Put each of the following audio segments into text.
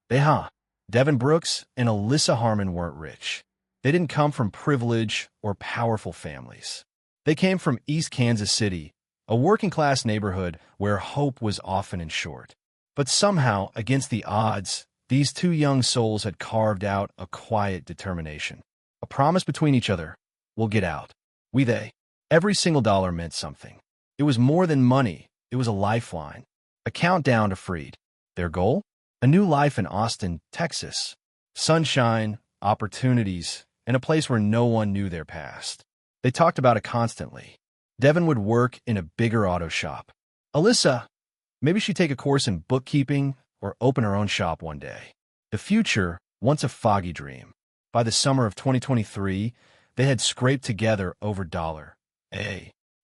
Devin Brooks and Alyssa Harmon weren't rich. They didn't come from privilege or powerful families. They came from East Kansas City, a working-class neighborhood where hope was often in short. But somehow, against the odds, these two young souls had carved out a quiet determination. A promise between each other: we'll get out. They. Every single dollar meant something. It was more than money. It was a lifeline. A countdown to freedom. Their goal? A new life in Austin, Texas. Sunshine, opportunities, and a place where no one knew their past. They talked about it constantly. Devin would work in a bigger auto shop. Alyssa, maybe she'd take a course in bookkeeping or open her own shop one day. The future, once a foggy dream. By the summer of 2023, they had scraped together over $1.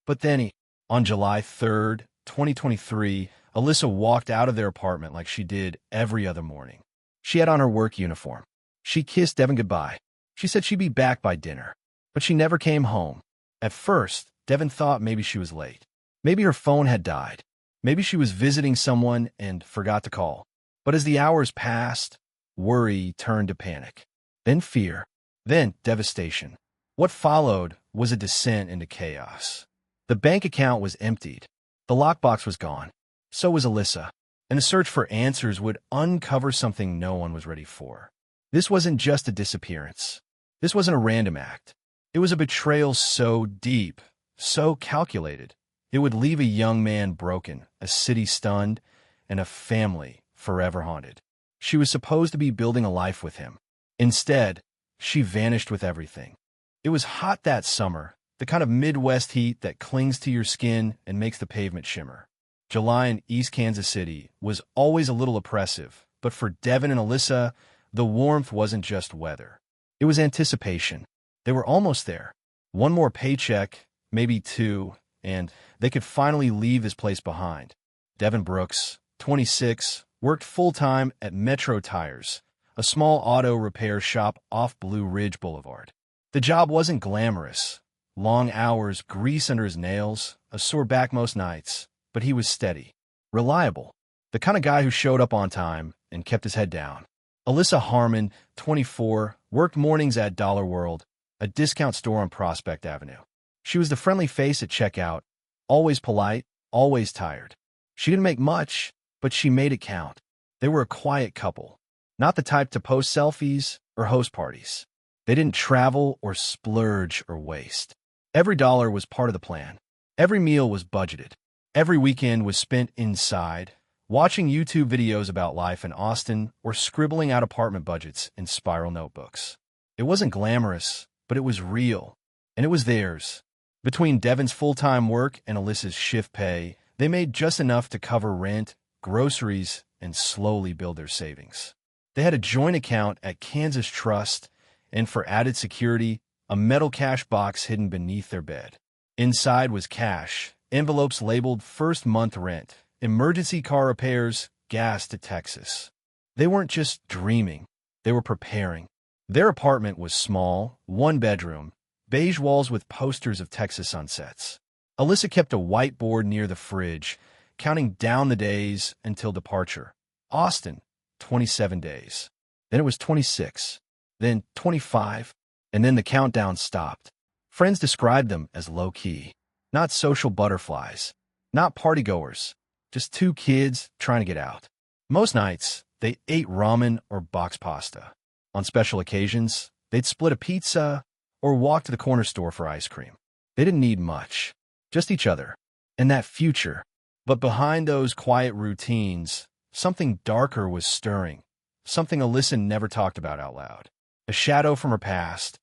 But then, on July 3rd, 2023, Alyssa walked out of their apartment like she did every other morning. She had on her work uniform. She kissed Devin goodbye. She said she'd be back by dinner. But she never came home. At first, Devin thought maybe she was late. Maybe her phone had died. Maybe she was visiting someone and forgot to call. But as the hours passed, worry turned to panic. Then fear. Then devastation. What followed was a descent into chaos. The bank account was emptied. The lockbox was gone. So was Alyssa. And the search for answers would uncover something no one was ready for. This wasn't just a disappearance. This wasn't a random act. It was a betrayal so deep, so calculated, it would leave a young man broken, a city stunned, and a family forever haunted. She was supposed to be building a life with him. Instead, she vanished with everything. It was hot that summer, the kind of Midwest heat that clings to your skin and makes the pavement shimmer. July in East Kansas City was always a little oppressive, but for Devin and Alyssa, the warmth wasn't just weather. It was anticipation. They were almost there. One more paycheck, maybe two, and they could finally leave this place behind. Devin Brooks, 26, worked full-time at Metro Tires, a small auto repair shop off Blue Ridge Boulevard. The job wasn't glamorous. Long hours, grease under his nails, a sore back most nights, but he was steady, reliable, the kind of guy who showed up on time and kept his head down. Alyssa Harmon, 24, worked mornings at Dollar World, a discount store on Prospect Avenue. She was the friendly face at checkout, always polite, always tired. She didn't make much, but she made it count. They were a quiet couple, not the type to post selfies or host parties. They didn't travel or splurge or waste. Every dollar was part of the plan. Every meal was budgeted. Every weekend was spent inside, watching YouTube videos about life in Austin or scribbling out apartment budgets in spiral notebooks. It wasn't glamorous, but it was real, and it was theirs. Between Devin's full-time work and Alyssa's shift pay, they made just enough to cover rent, groceries, and slowly build their savings. They had a joint account at Kansas Trust, and for added security, a metal cash box hidden beneath their bed. Inside was cash, envelopes labeled first month rent, emergency car repairs, gas to Texas. They weren't just dreaming, they were preparing. Their apartment was small, one bedroom, beige walls with posters of Texas sunsets. Alyssa kept a whiteboard near the fridge, counting down the days until departure. Austin, 27 days. Then it was 26, then 25, and then the countdown stopped. Friends described them as low-key, not social butterflies, not partygoers, just two kids trying to get out. Most nights, they ate ramen or box pasta. On special occasions, they'd split a pizza or walk to the corner store for ice cream. They didn't need much, just each other and that future. But behind those quiet routines, something darker was stirring, something Alyssa never talked about out loud. A shadow from her past,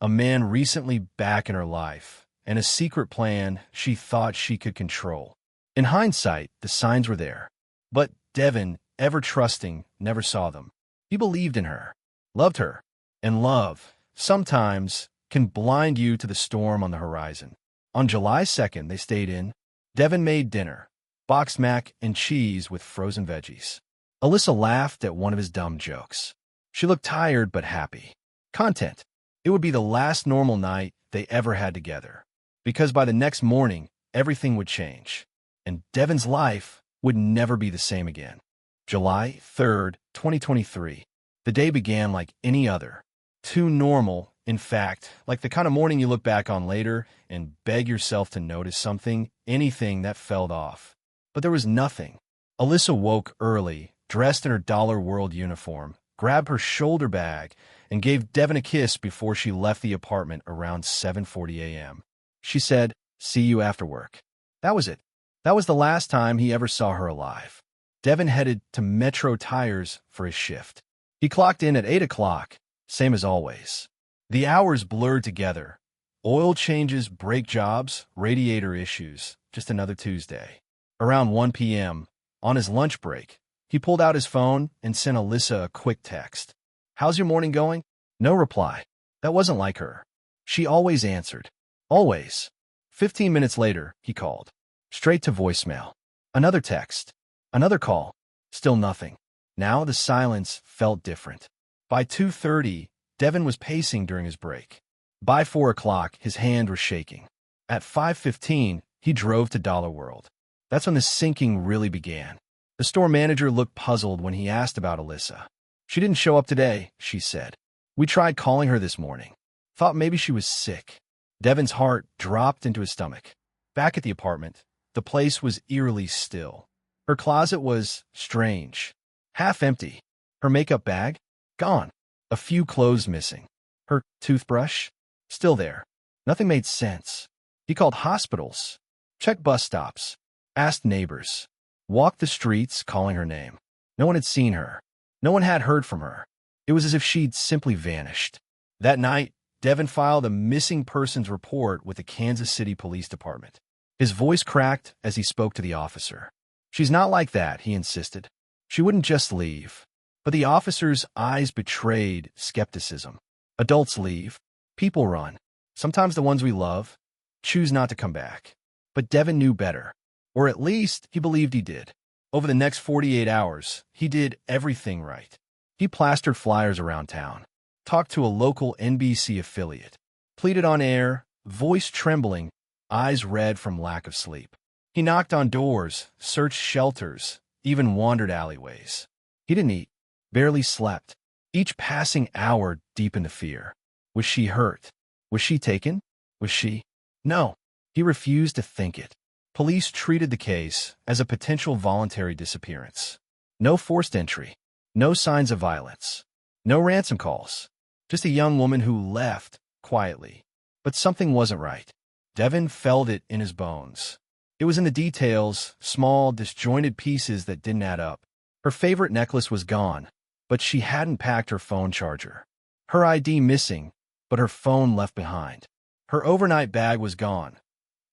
a man recently back in her life, and a secret plan she thought she could control. In hindsight, the signs were there. But Devin, ever trusting, never saw them. He believed in her, loved her, and love, sometimes, can blind you to the storm on the horizon. On July 2nd, they stayed in. Devin made dinner, boxed mac and cheese with frozen veggies. Alyssa laughed at one of his dumb jokes. She looked tired but happy. Content. It would be the last normal night they ever had together. Because by the next morning, everything would change. And Devin's life would never be the same again. July 3rd, 2023. The day began like any other. Too normal, in fact, like the kind of morning you look back on later and beg yourself to notice something, anything that fell off. But there was nothing. Alyssa woke early, dressed in her Dollar World uniform, grabbed her shoulder bag, and gave Devin a kiss before she left the apartment around 7:40 a.m. She said, "See you after work." That was it. That was the last time he ever saw her alive. Devin headed to Metro Tires for his shift. He clocked in at 8 o'clock, same as always. The hours blurred together. Oil changes, brake jobs, radiator issues, just another Tuesday. Around 1 p.m., on his lunch break, he pulled out his phone and sent Alyssa a quick text. "How's your morning going?" No reply. That wasn't like her. She always answered. Always. 15 minutes later, he called. Straight to voicemail. Another text. Another call. Still nothing. Now the silence felt different. By 2:30, Devin was pacing during his break. By 4 o'clock, his hand was shaking. At 5:15, he drove to Dollar World. That's when the sinking really began. The store manager looked puzzled when he asked about Alyssa. "She didn't show up today," she said. "We tried calling her this morning. Thought maybe she was sick." Devin's heart dropped into his stomach. Back at the apartment, the place was eerily still. Her closet was strange. Half empty. Her makeup bag? Gone. A few clothes missing. Her toothbrush? Still there. Nothing made sense. He called hospitals. Checked bus stops. Asked neighbors. Walked the streets calling her name. No one had seen her. No one had heard from her. It was as if she'd simply vanished. That night, Devin filed a missing persons report with the Kansas City Police Department. His voice cracked as he spoke to the officer. "She's not like that," he insisted. "She wouldn't just leave." But the officer's eyes betrayed skepticism. Adults leave. People run. Sometimes the ones we love choose not to come back. But Devin knew better. Or at least he believed he did. Over the next 48 hours, he did everything right. He plastered flyers around town, talked to a local NBC affiliate, pleaded on air, voice trembling, eyes red from lack of sleep. He knocked on doors, searched shelters, even wandered alleyways. He didn't eat, barely slept. Each passing hour deepened the fear. Was she hurt? Was she taken? Was she? No. He refused to think it. Police treated the case as a potential voluntary disappearance. No forced entry. No signs of violence. No ransom calls. Just a young woman who left quietly. But something wasn't right. Devin felt it in his bones. It was in the details, small, disjointed pieces that didn't add up. Her favorite necklace was gone, but she hadn't packed her phone charger. Her ID missing, but her phone left behind. Her overnight bag was gone,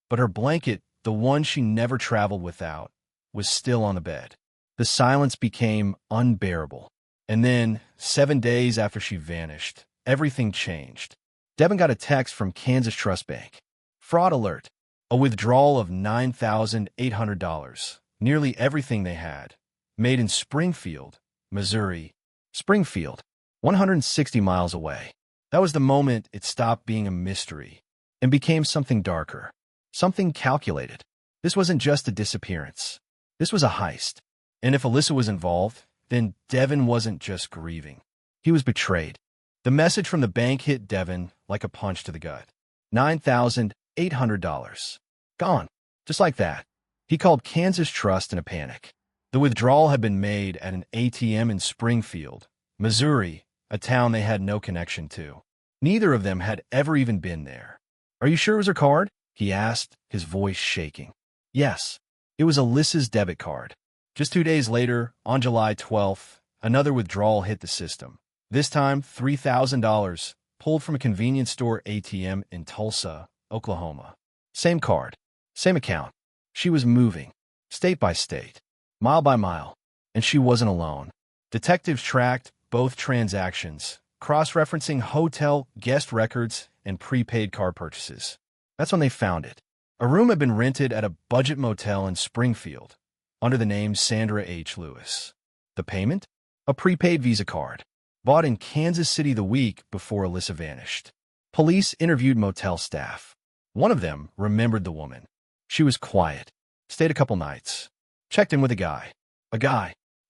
but her blanket, the one she never traveled without, was still on the bed. The silence became unbearable. And then, 7 days after she vanished, everything changed. Devin got a text from Kansas Trust Bank. Fraud alert. A withdrawal of $9,800, nearly everything they had, made in Springfield, Missouri. Springfield, 160 miles away. That was the moment it stopped being a mystery and became something darker, something calculated. This wasn't just a disappearance. This was a heist. And if Alyssa was involved, then Devin wasn't just grieving. He was betrayed. The message from the bank hit Devin like a punch to the gut. $9,800. Gone. Just like that. He called Kansas Trust in a panic. The withdrawal had been made at an ATM in Springfield, Missouri, a town they had no connection to. Neither of them had ever even been there. "Are you sure it was her card?" he asked, his voice shaking. Yes, it was Alyssa's debit card. Just 2 days later, on July 12th, another withdrawal hit the system. This time, $3,000, pulled from a convenience store ATM in Tulsa, Oklahoma. Same card, same account. She was moving, state by state, mile by mile, and she wasn't alone. Detectives tracked both transactions, cross-referencing hotel guest records and prepaid car purchases. That's when they found it. A room had been rented at a budget motel in Springfield, under the name Sandra H. Lewis. The payment? A prepaid Visa card, bought in Kansas City the week before Alyssa vanished. Police interviewed motel staff. One of them remembered the woman. She was quiet, stayed a couple nights, checked in with a guy.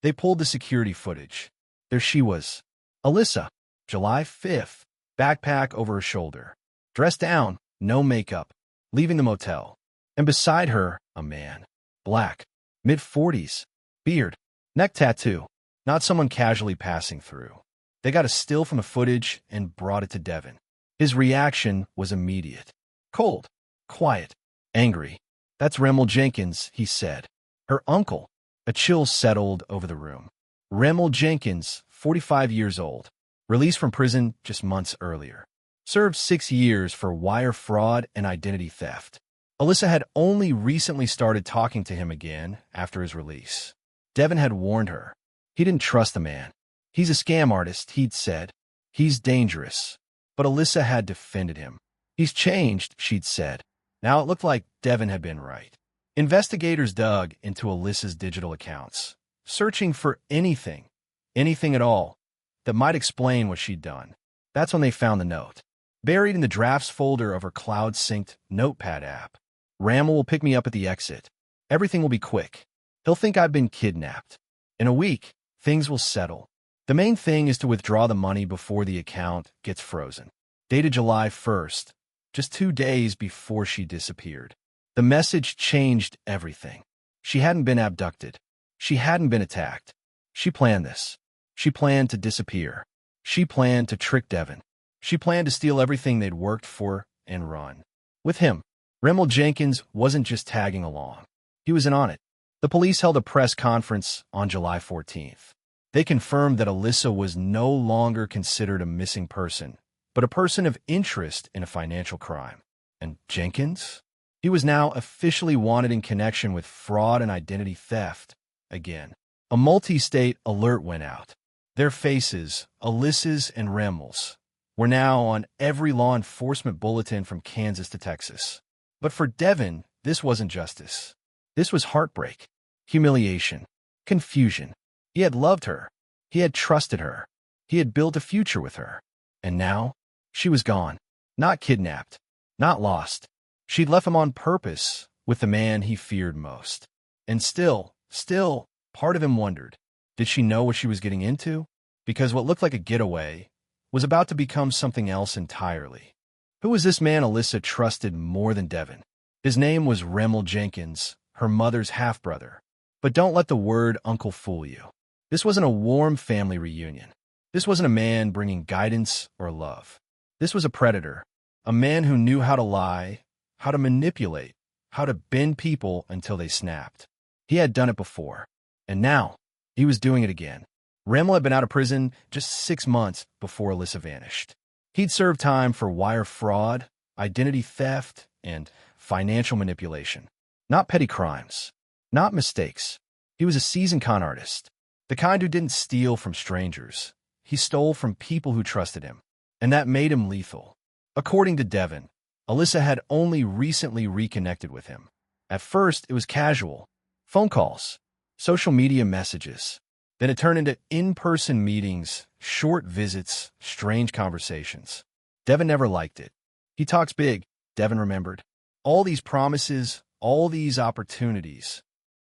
They pulled the security footage. There she was. Alyssa, July 5th, backpack over her shoulder. Dressed down, no makeup, leaving the motel. And beside her, a man. Black, mid-40s, beard, neck tattoo. Not someone casually passing through. They got a still from the footage and brought it to Devin. His reaction was immediate. Cold, quiet, angry. That's Remel Jenkins, he said. Her uncle. A chill settled over the room. Remel Jenkins, 45 years old. Released from prison just months earlier. Served 6 years for wire fraud and identity theft. Alyssa had only recently started talking to him again after his release. Devin had warned her. He didn't trust the man. He's a scam artist, he'd said. He's dangerous. But Alyssa had defended him. He's changed, she'd said. Now it looked like Devin had been right. Investigators dug into Alyssa's digital accounts, searching for anything at all, that might explain what she'd done. That's when they found the note, buried in the drafts folder of her cloud-synced notepad app. Ramel will pick me up at the exit. Everything will be quick. He'll think I've been kidnapped. In a week, things will settle. The main thing is to withdraw the money before the account gets frozen. Dated July 1st, just 2 days before she disappeared. The message changed everything. She hadn't been abducted. She hadn't been attacked. She planned this. She planned to disappear. She planned to trick Devin. She planned to steal everything they'd worked for and run. With him, Remel Jenkins wasn't just tagging along. He was in on it. The police held a press conference on July 14th. They confirmed that Alyssa was no longer considered a missing person, but a person of interest in a financial crime. And Jenkins? He was now officially wanted in connection with fraud and identity theft again. A multi-state alert went out. Their faces, Alyssa's and Remel's, were now on every law enforcement bulletin from Kansas to Texas. But for Devin, this wasn't justice. This was heartbreak, humiliation, confusion. He had loved her. He had trusted her. He had built a future with her. And now, she was gone. Not kidnapped. Not lost. She'd left him on purpose with the man he feared most. And still, part of him wondered, did she know what she was getting into? Because what looked like a getaway was about to become something else entirely. Who was this man Alyssa trusted more than Devin? His name was Remel Jenkins, her mother's half-brother. But don't let the word uncle fool you. This wasn't a warm family reunion. This wasn't a man bringing guidance or love. This was a predator, a man who knew how to lie, how to manipulate, how to bend people until they snapped. He had done it before, and now he was doing it again. Remel had been out of prison just 6 months before Alyssa vanished. He'd served time for wire fraud, identity theft, and financial manipulation. Not petty crimes, not mistakes. He was a seasoned con artist, the kind who didn't steal from strangers. He stole from people who trusted him, and that made him lethal. According to Devin, Alyssa had only recently reconnected with him. At first, it was casual. Phone calls, social media messages. Then it turned into in-person meetings, short visits, strange conversations. Devin never liked it. He talks big, Devin remembered. All these promises, all these opportunities.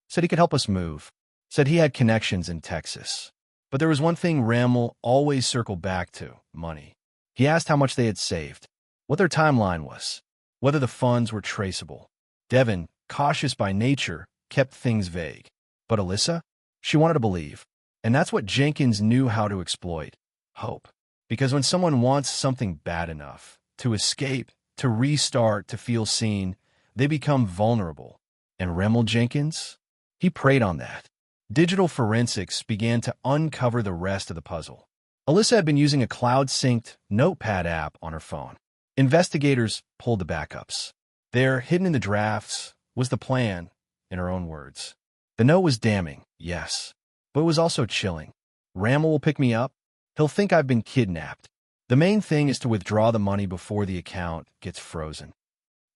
Said he could help us move. Said he had connections in Texas. But there was one thing Remel always circled back to, money. He asked how much they had saved, what their timeline was, whether the funds were traceable. Devin, cautious by nature, kept things vague. But Alyssa? She wanted to believe. And that's what Jenkins knew how to exploit. Hope. Because when someone wants something bad enough, to escape, to restart, to feel seen, they become vulnerable. And Remel Jenkins? He preyed on that. Digital forensics began to uncover the rest of the puzzle. Alyssa had been using a cloud-synced notepad app on her phone. Investigators pulled the backups. There, hidden in the drafts, was the plan, in her own words. The note was damning, yes, but it was also chilling. Remel will pick me up. He'll think I've been kidnapped. The main thing is to withdraw the money before the account gets frozen.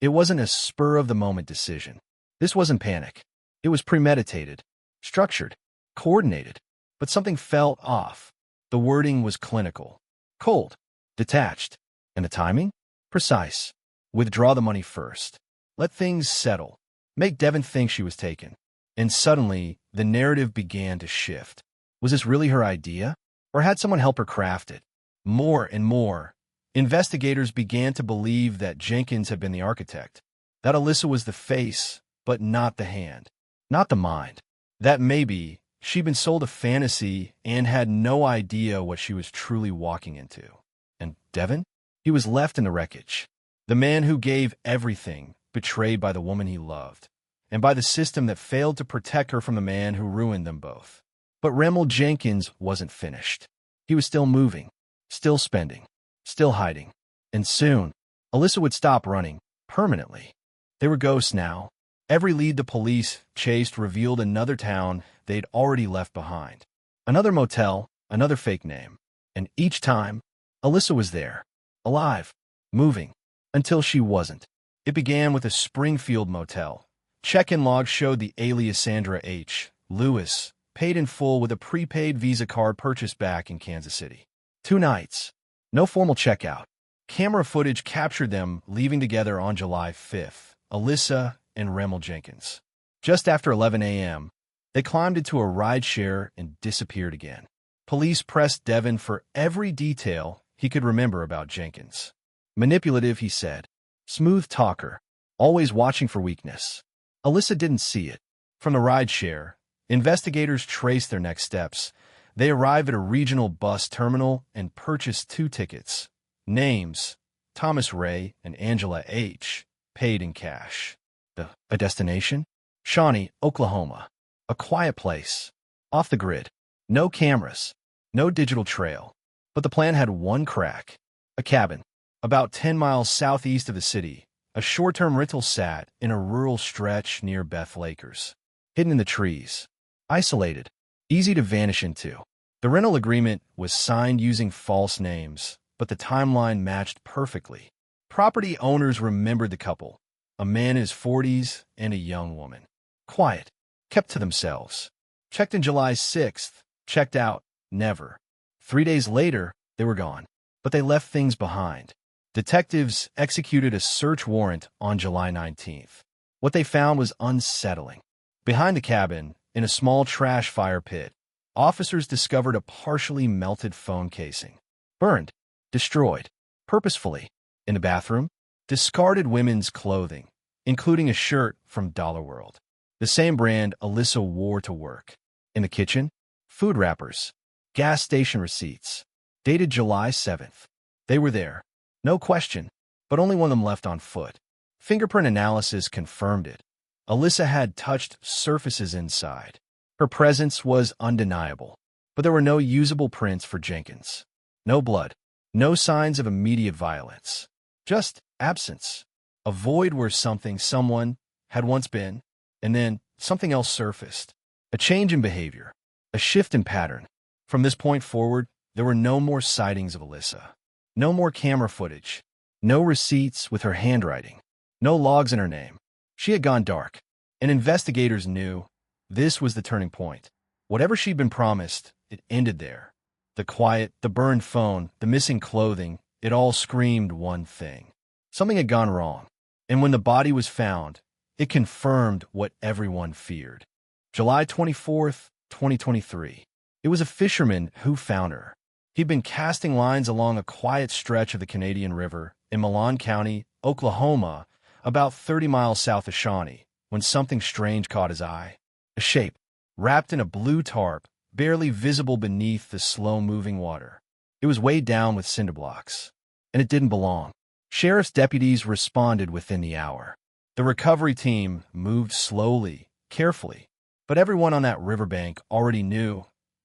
It wasn't a spur-of-the-moment decision. This wasn't panic. It was premeditated, structured, coordinated. But something felt off. The wording was clinical, cold, detached, and the timing? Precise. Withdraw the money first. Let things settle. Make Devin think she was taken. And suddenly, the narrative began to shift. Was this really her idea? Or had someone help her craft it? More and more, investigators began to believe that Jenkins had been the architect, that Alyssa was the face, but not the hand, not the mind, that maybe she'd been sold a fantasy and had no idea what she was truly walking into. And Devon? He was left in the wreckage. The man who gave everything, betrayed by the woman he loved, and by the system that failed to protect her from the man who ruined them both. But Remel Jenkins wasn't finished. He was still moving, still spending, still hiding. And soon, Alyssa would stop running, permanently. They were ghosts now. Every lead the police chased revealed another town they'd already left behind. Another motel, another fake name. And each time, Alyssa was there, alive, moving, until she wasn't. It began with a Springfield motel. Check-in logs showed the alias Sandra H. Lewis, paid in full with a prepaid Visa card purchased back in Kansas City. 2 nights. No formal checkout. Camera footage captured them leaving together on July 5th, Alyssa and Remel Jenkins. Just after 11 a.m., they climbed into a rideshare and disappeared again. Police pressed Devon for every detail he could remember about Jenkins. Manipulative, he said. Smooth talker. Always watching for weakness. Alyssa didn't see it. From the rideshare, investigators traced their next steps. They arrived at a regional bus terminal and purchased 2 tickets. Names, Thomas Ray and Angela H., paid in cash. A destination? Shawnee, Oklahoma. A quiet place. Off the grid. No cameras. No digital trail. But the plan had one crack. A cabin. About 10 miles southeast of the city, a short-term rental sat in a rural stretch near Beth Lakers. Hidden in the trees. Isolated. Easy to vanish into. The rental agreement was signed using false names, but the timeline matched perfectly. Property owners remembered the couple. A man in his 40s and a young woman. Quiet. Kept to themselves. Checked in July 6th. Checked out. Never. 3 days later, they were gone. But they left things behind. Detectives executed a search warrant on July 19th. What they found was unsettling. Behind the cabin, in a small trash fire pit, officers discovered a partially melted phone casing. Burned. Destroyed. Purposefully. In the bathroom, discarded women's clothing, including a shirt from Dollar World. The same brand Alyssa wore to work. In the kitchen, food wrappers. Gas station receipts. Dated July 7th. They were there. No question, but only one of them left on foot. Fingerprint analysis confirmed it. Alyssa had touched surfaces inside. Her presence was undeniable, but there were no usable prints for Jenkins. No blood. No signs of immediate violence. Just absence. A void where someone had once been, and then something else surfaced. A change in behavior. A shift in pattern. From this point forward, there were no more sightings of Alyssa. No more camera footage. No receipts with her handwriting. No logs in her name. She had gone dark, and investigators knew this was the turning point. Whatever she'd been promised, it ended there. The quiet, the burned phone, the missing clothing, it all screamed one thing. Something had gone wrong, and when the body was found, it confirmed what everyone feared. July 24th, 2023. It was a fisherman who found her. He'd been casting lines along a quiet stretch of the Canadian River in Milan County, Oklahoma, about 30 miles south of Shawnee, when something strange caught his eye. A shape, wrapped in a blue tarp, barely visible beneath the slow-moving water. It was weighed down with cinder blocks, and it didn't belong. Sheriff's deputies responded within the hour. The recovery team moved slowly, carefully, but everyone on that riverbank already knew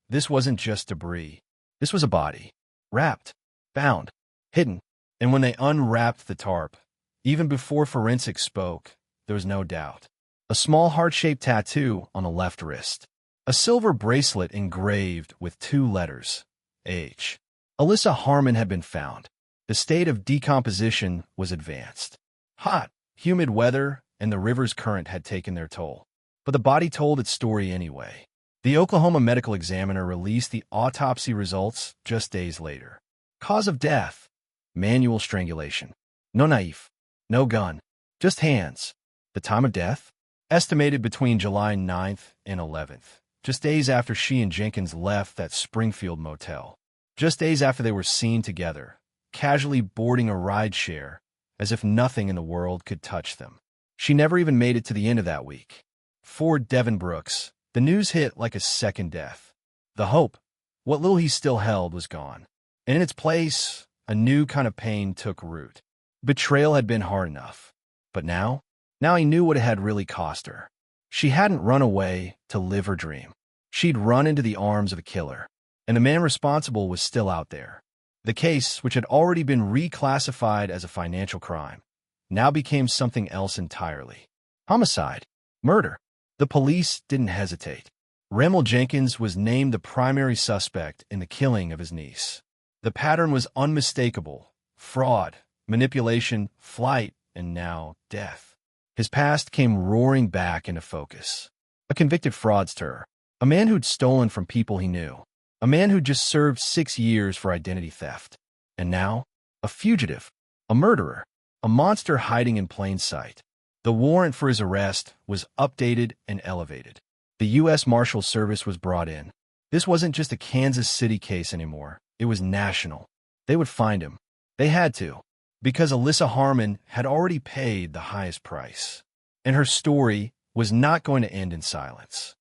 this wasn't just debris. This was a body, wrapped, bound, hidden, and when they unwrapped the tarp, even before forensics spoke, there was no doubt. A small heart-shaped tattoo on the left wrist. A silver bracelet engraved with 2 letters, H. Alyssa Harmon had been found. The state of decomposition was advanced. Hot, humid weather and the river's current had taken their toll. But the body told its story anyway. The Oklahoma medical examiner released the autopsy results just days later. Cause of death: manual strangulation. No knife, no gun, just hands. The time of death? Estimated between July 9th and 11th, just days after she and Jenkins left that Springfield motel. Just days after they were seen together, casually boarding a rideshare, as if nothing in the world could touch them. She never even made it to the end of that week. For Devin Brooks, the news hit like a second death. The hope, what little he still held, was gone. And in its place, a new kind of pain took root. Betrayal had been hard enough. But now he knew what it had really cost her. She hadn't run away to live her dream. She'd run into the arms of a killer. And the man responsible was still out there. The case, which had already been reclassified as a financial crime, now became something else entirely. Homicide. Murder. The police didn't hesitate. Remel Jenkins was named the primary suspect in the killing of his niece. The pattern was unmistakable: fraud, manipulation, flight, and now death. His past came roaring back into focus. A convicted fraudster, a man who'd stolen from people he knew, a man who'd just served 6 years for identity theft. And now, a fugitive, a murderer, a monster hiding in plain sight. The warrant for his arrest was updated and elevated. The U.S. Marshal Service was brought in. This wasn't just a Kansas City case anymore. It was national. They would find him. They had to, because Alyssa Harmon had already paid the highest price. And her story was not going to end in silence.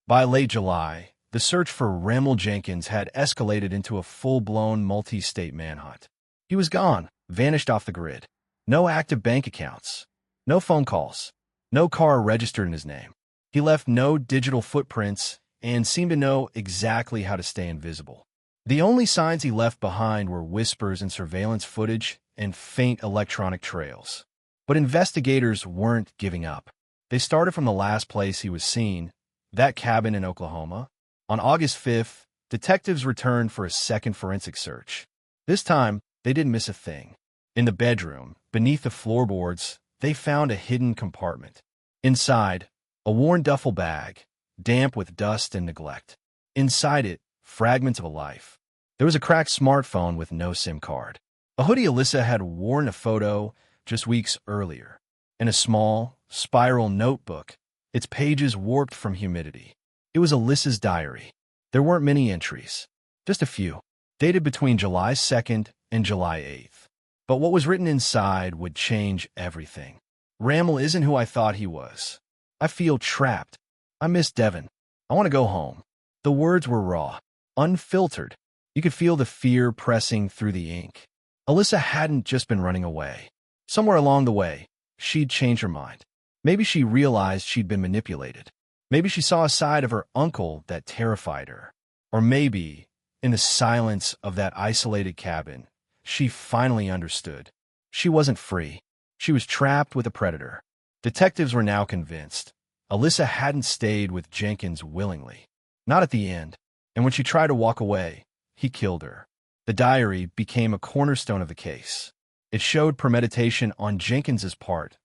By late July, the search for Remel Jenkins had escalated into a full-blown multi-state manhunt. He was gone, vanished off the grid. No active bank accounts. No phone calls. No car registered in his name. He left no digital footprints and seemed to know exactly how to stay invisible. The only signs he left behind were whispers and surveillance footage and faint electronic trails. But investigators weren't giving up. They started from the last place he was seen, that cabin in Oklahoma. On August 5th, detectives returned for a second forensic search. This time, they didn't miss a thing. In the bedroom, beneath the floorboards, they found a hidden compartment. Inside, a worn duffel bag, damp with dust and neglect. Inside it, fragments of a life. There was a cracked smartphone with no SIM card. A hoodie Alyssa had worn a photo just weeks earlier. And a small, spiral notebook, its pages warped from humidity. It was Alyssa's diary. There weren't many entries. Just a few, dated between July 2nd and July 8th. But what was written inside would change everything. Remel isn't who I thought he was. I feel trapped. I miss Devin. I want to go home. The words were raw, unfiltered. You could feel the fear pressing through the ink. Alyssa hadn't just been running away. Somewhere along the way, she'd changed her mind. Maybe she realized she'd been manipulated. Maybe she saw a side of her uncle that terrified her. Or maybe, in the silence of that isolated cabin, she finally understood. She wasn't free. She was trapped with a predator. Detectives were now convinced. Alyssa hadn't stayed with Jenkins willingly. Not at the end. And when she tried to walk away, he killed her. The diary became a cornerstone of the case. It showed premeditation on Jenkins's part,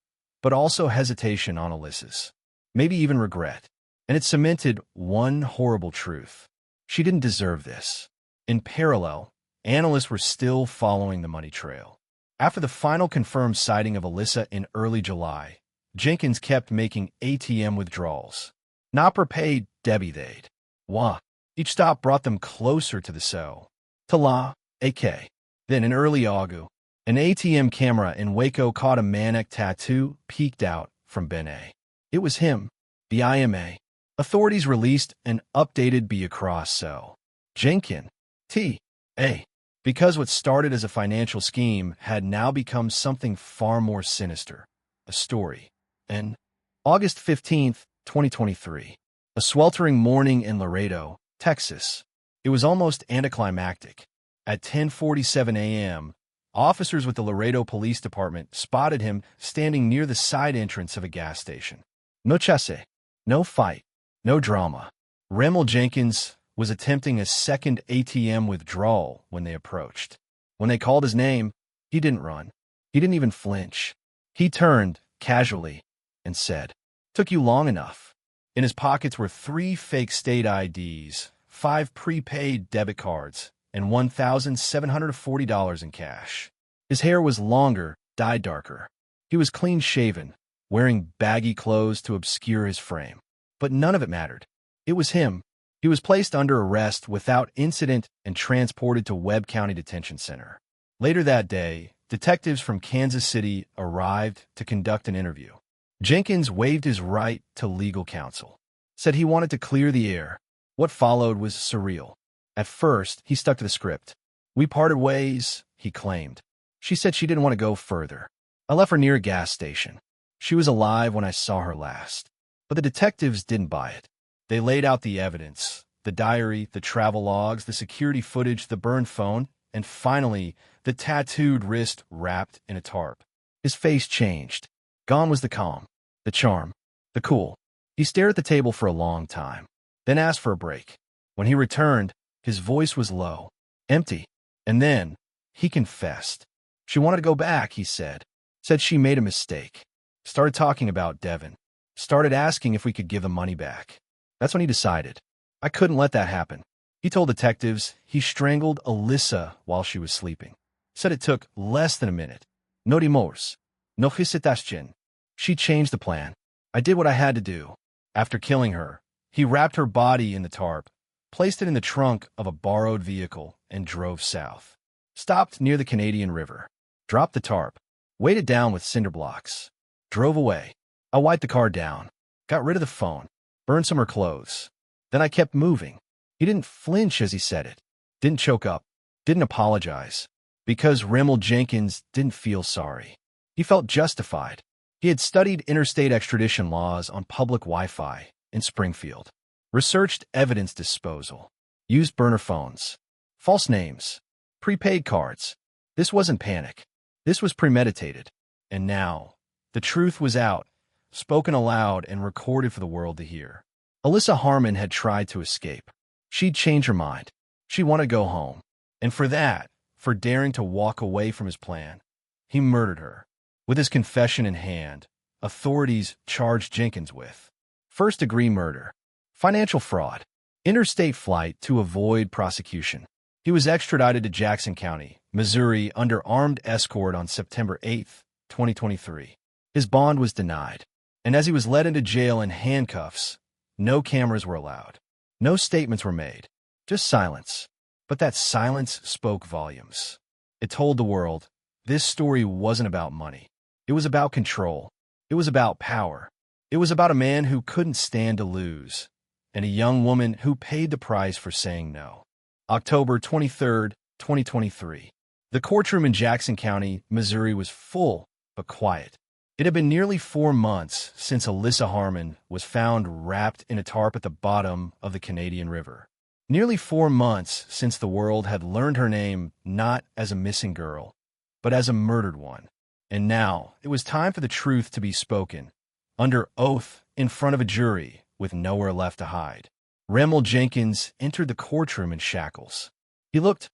but also hesitation on Alyssa's. Maybe even regret. And it cemented one horrible truth. She didn't deserve this. In parallel, analysts were still following the money trail. After the final confirmed sighting of Alyssa in early July, Jenkins kept making ATM withdrawals. Not prepaid Debbie they'd. Wah. Each stop brought them closer to the cell. Tala, AK. Then in early August, an ATM camera in Waco caught a manic tattoo peeked out from Ben A. It was him, the IMA. Authorities released an updated B across cell. Jenkins, T.A. Because what started as a financial scheme had now become something far more sinister. A story. And August 15th, 2023. A sweltering morning in Laredo, Texas. It was almost anticlimactic. At 10:47 a.m., officers with the Laredo Police Department spotted him standing near the side entrance of a gas station. No chasse, no fight, no drama. Remel Jenkins was attempting a second ATM withdrawal when they approached. When they called his name, he didn't run. He didn't even flinch. He turned, casually, and said, "Took you long enough." In his pockets were 3 fake state IDs, 5 prepaid debit cards, and $1,740 in cash. His hair was longer, dyed darker. He was clean-shaven, wearing baggy clothes to obscure his frame. But none of it mattered. It was him, He was placed under arrest without incident and transported to Webb County Detention Center. Later that day, detectives from Kansas City arrived to conduct an interview. Jenkins waived his right to legal counsel, said he wanted to clear the air. What followed was surreal. At first, he stuck to the script. "We parted ways," he claimed. "She said she didn't want to go further. I left her near a gas station. She was alive when I saw her last." But the detectives didn't buy it. They laid out the evidence: the diary, the travel logs, the security footage, the burned phone, and finally, the tattooed wrist wrapped in a tarp. His face changed. Gone was the calm, the charm, the cool. He stared at the table for a long time, then asked for a break. When he returned, his voice was low, empty. And then, he confessed. She wanted to go back, he said. Said she made a mistake. Started talking about Devin. Started asking if we could give the money back. That's when he decided. I couldn't let that happen. He told detectives he strangled Alyssa while she was sleeping. Said it took less than a minute. No remorse. No hesitation. She changed the plan. I did what I had to do. After killing her, he wrapped her body in the tarp, placed it in the trunk of a borrowed vehicle, and drove south. Stopped near the Canadian River. Dropped the tarp. Weighed it down with cinder blocks. Drove away. I wiped the car down. Got rid of the phone. Burned some of her clothes. Then I kept moving. He didn't flinch as he said it. Didn't choke up. Didn't apologize. Because Rimmel Jenkins didn't feel sorry. He felt justified. He had studied interstate extradition laws on public Wi-Fi in Springfield. Researched evidence disposal. Used burner phones. False names. Prepaid cards. This wasn't panic. This was premeditated. And now, the truth was out, spoken aloud and recorded for the world to hear. Alyssa Harmon had tried to escape. She'd changed her mind. She wanted to go home. And for that, for daring to walk away from his plan, he murdered her. With his confession in hand, authorities charged Jenkins with first-degree murder, financial fraud, interstate flight to avoid prosecution. He was extradited to Jackson County, Missouri, under armed escort on September 8, 2023. His bond was denied, and as he was led into jail in handcuffs, no cameras were allowed. No statements were made, just silence. But that silence spoke volumes. It told the world this story wasn't about money. It was about control. It was about power. It was about a man who couldn't stand to lose, and a young woman who paid the price for saying no. October 23, 2023. The courtroom in Jackson County, Missouri was full but quiet. It had been nearly 4 months since Alyssa Harmon was found wrapped in a tarp at the bottom of the Canadian River. Nearly 4 months since the world had learned her name not as a missing girl, but as a murdered one. And now it was time for the truth to be spoken, under oath in front of a jury with nowhere left to hide. Rimmel Jenkins entered the courtroom in shackles. He looked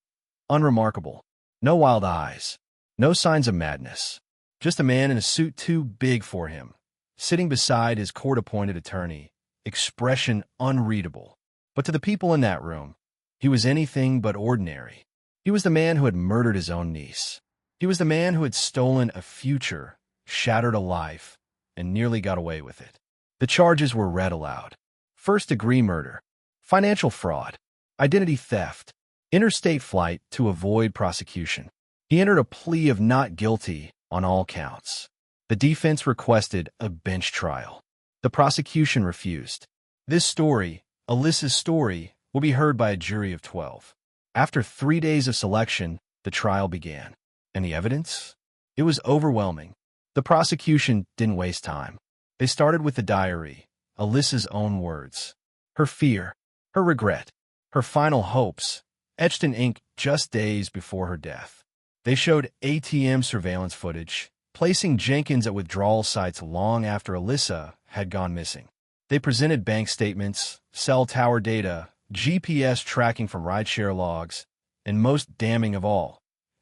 unremarkable. No wild eyes. No signs of madness. Just a man in a suit too big for him, sitting beside his court-appointed attorney, expression unreadable. But to the people in that room, he was anything but ordinary. He was the man who had murdered his own niece. He was the man who had stolen a future, shattered a life, and nearly got away with it. The charges were read aloud. First-degree murder, financial fraud, identity theft, interstate flight to avoid prosecution. He entered a plea of not guilty on all counts. The defense requested a bench trial. The prosecution refused. This story, Alyssa's story, will be heard by a jury of 12. After 3 days of selection, the trial began. And the evidence? It was overwhelming. The prosecution didn't waste time. They started with the diary, Alyssa's own words. Her fear, her regret, her final hopes, etched in ink just days before her death. They showed ATM surveillance footage, placing Jenkins at withdrawal sites long after Alyssa had gone missing. They presented bank statements, cell tower data, GPS tracking from rideshare logs, and most damning of all,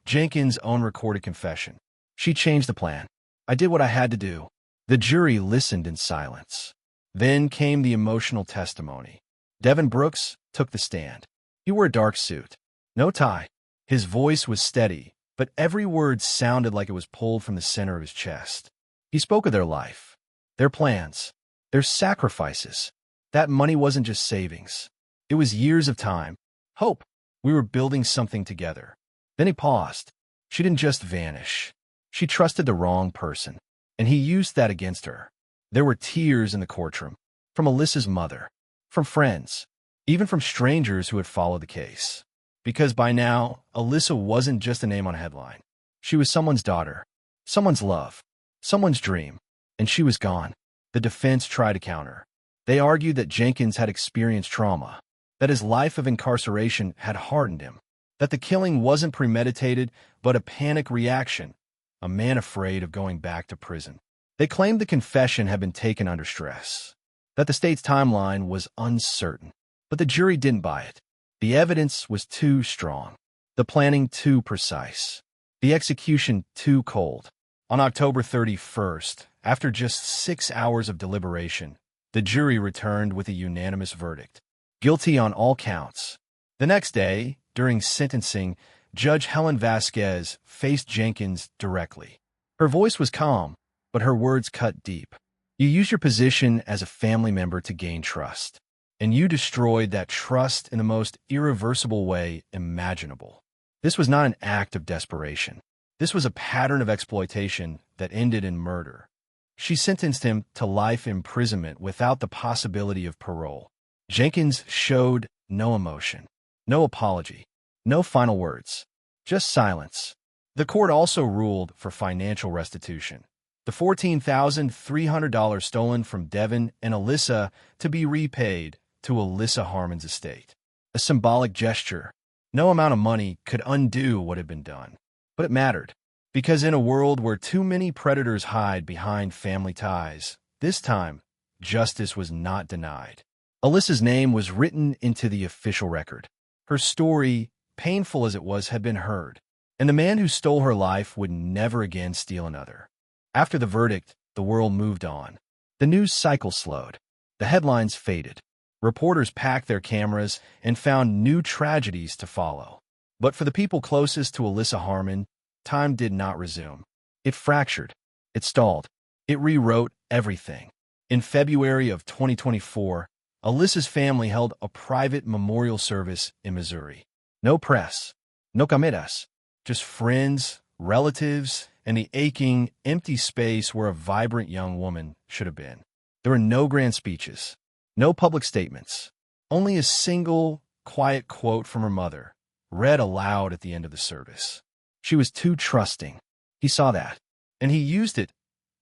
Jenkins' own recorded confession. She changed the plan. I did what I had to do. The jury listened in silence. Then came the emotional testimony. Devin Brooks took the stand. He wore a dark suit. No tie. His voice was steady, but every word sounded like it was pulled from the center of his chest. He spoke of their life, their plans, their sacrifices. That money wasn't just savings. It was years of time. Hope. We were building something together. Then he paused. She didn't just vanish. She trusted the wrong person, and he used that against her. There were tears in the courtroom, from Alyssa's mother, from friends, even from strangers who had followed the case. Because by now, Alyssa wasn't just a name on a headline. She was someone's daughter, someone's love, someone's dream, and she was gone. The defense tried to counter. They argued that Jenkins had experienced trauma, that his life of incarceration had hardened him, that the killing wasn't premeditated but a panic reaction, a man afraid of going back to prison. They claimed the confession had been taken under stress, that the state's timeline was uncertain, but the jury didn't buy it. The evidence was too strong, the planning too precise, the execution too cold. On October 31st, after just 6 hours of deliberation, the jury returned with a unanimous verdict. Guilty on all counts. The next day, during sentencing, Judge Helen Vasquez faced Jenkins directly. Her voice was calm, but her words cut deep. You used your position as a family member to gain trust, and you destroyed that trust in the most irreversible way imaginable. This was not an act of desperation. This was a pattern of exploitation that ended in murder. She sentenced him to life imprisonment without the possibility of parole. Jenkins showed no emotion, no apology, no final words, just silence. The court also ruled for financial restitution. The $14,300 stolen from Devin and Alyssa to be repaid to Alyssa Harmon's estate. A symbolic gesture. No amount of money could undo what had been done. But it mattered, because in a world where too many predators hide behind family ties, this time, justice was not denied. Alyssa's name was written into the official record. Her story, painful as it was, had been heard, and the man who stole her life would never again steal another. After the verdict, the world moved on. The news cycle slowed. The headlines faded. Reporters packed their cameras and found new tragedies to follow. But for the people closest to Alyssa Harmon, time did not resume. It fractured. It stalled. It rewrote everything. In February of 2024, Alyssa's family held a private memorial service in Missouri. No press, no cameras, just friends, relatives, and the aching, empty space where a vibrant young woman should have been. There were no grand speeches, no public statements, only a single, quiet quote from her mother, read aloud at the end of the service. She was too trusting. He saw that, and he used it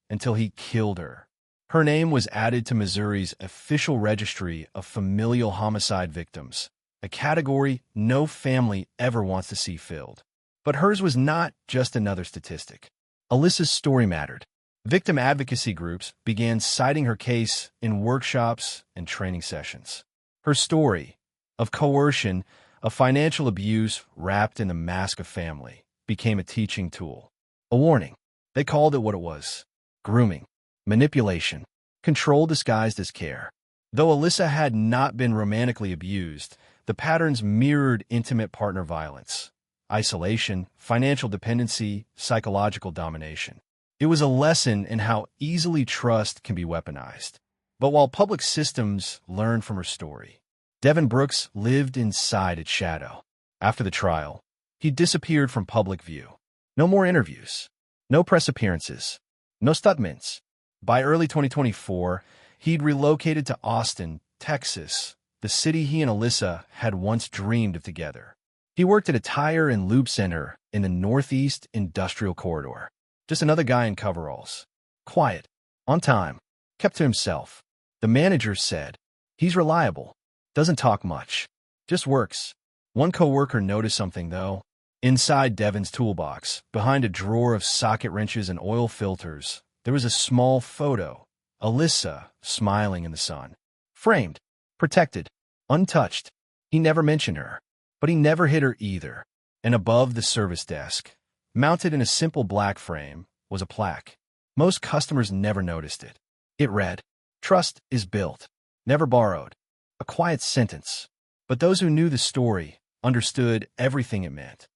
until he killed her. Her name was added to Missouri's official registry of familial homicide victims, a category no family ever wants to see filled. But hers was not just another statistic. Alyssa's story mattered. Victim advocacy groups began citing her case in workshops and training sessions. Her story of coercion, of financial abuse wrapped in the mask of family, became a teaching tool. A warning. They called it what it was: grooming, manipulation, control disguised as care. Though Alyssa had not been romantically abused, the patterns mirrored intimate partner violence, isolation, financial dependency, psychological domination. It was a lesson in how easily trust can be weaponized. But while public systems learned from her story, Devin Brooks lived inside its shadow. After the trial, he disappeared from public view. No more interviews, no press appearances, no statements. By early 2024, he'd relocated to Austin, Texas, the city he and Alyssa had once dreamed of together. He worked at a tire and lube center in the Northeast Industrial Corridor. Just another guy in coveralls. Quiet, on time, kept to himself. The manager said, "He's reliable, doesn't talk much, just works." One coworker noticed something, though. Inside Devin's toolbox, behind a drawer of socket wrenches and oil filters, there was a small photo, Alyssa smiling in the sun. Framed, protected, untouched. He never mentioned her, but he never hid her either. And above the service desk, mounted in a simple black frame, was a plaque. Most customers never noticed it. It read, "Trust is built, never borrowed." A quiet sentence, but those who knew the story understood everything it meant.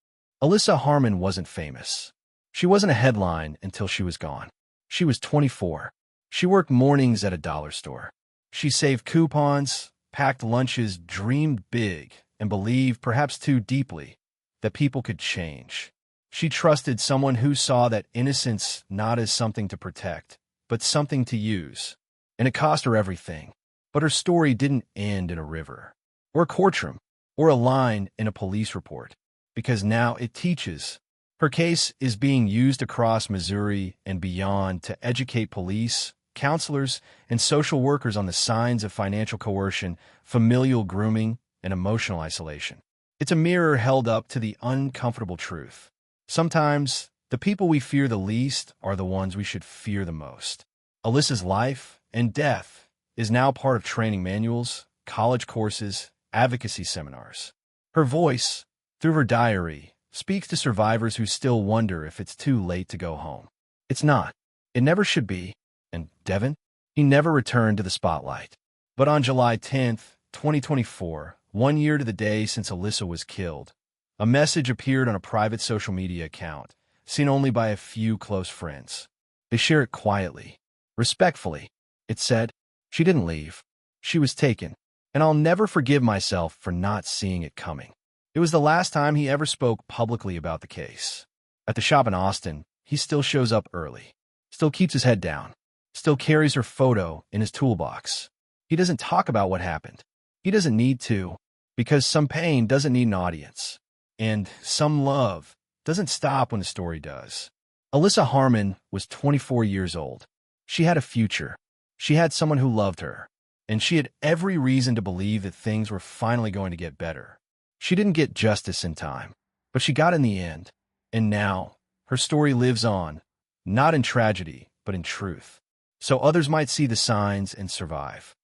Alyssa Harmon wasn't famous. She wasn't a headline until she was gone. She was 24. She worked mornings at a dollar store. She saved coupons, packed lunches, dreamed big, and believed, perhaps too deeply, that people could change. She trusted someone who saw that innocence not as something to protect, but something to use. And it cost her everything. But her story didn't end in a river, or a courtroom, or a line in a police report, because now it teaches. Her case is being used across Missouri and beyond to educate police, counselors, and social workers on the signs of financial coercion, familial grooming, and emotional isolation. It's a mirror held up to the uncomfortable truth. Sometimes, the people we fear the least are the ones we should fear the most. Alyssa's life and death is now part of training manuals, college courses, advocacy seminars. Her voice, through her diary, speaks to survivors who still wonder if it's too late to go home. It's not. It never should be. And Devin? He never returned to the spotlight. But on July 10th, 2024, 1 year to the day since Alyssa was killed, a message appeared on a private social media account, seen only by a few close friends. They share it quietly, respectfully. It said, "She didn't leave. She was taken, and I'll never forgive myself for not seeing it coming." It was the last time he ever spoke publicly about the case. At the shop in Austin, he still shows up early, still keeps his head down, still carries her photo in his toolbox. He doesn't talk about what happened. He doesn't need to, because some pain doesn't need an audience. And some love doesn't stop when the story does. Alyssa Harmon was 24 years old. She had a future. She had someone who loved her. And she had every reason to believe that things were finally going to get better. She didn't get justice in time, but she got in the end. And now, her story lives on, not in tragedy, but in truth. So others might see the signs and survive.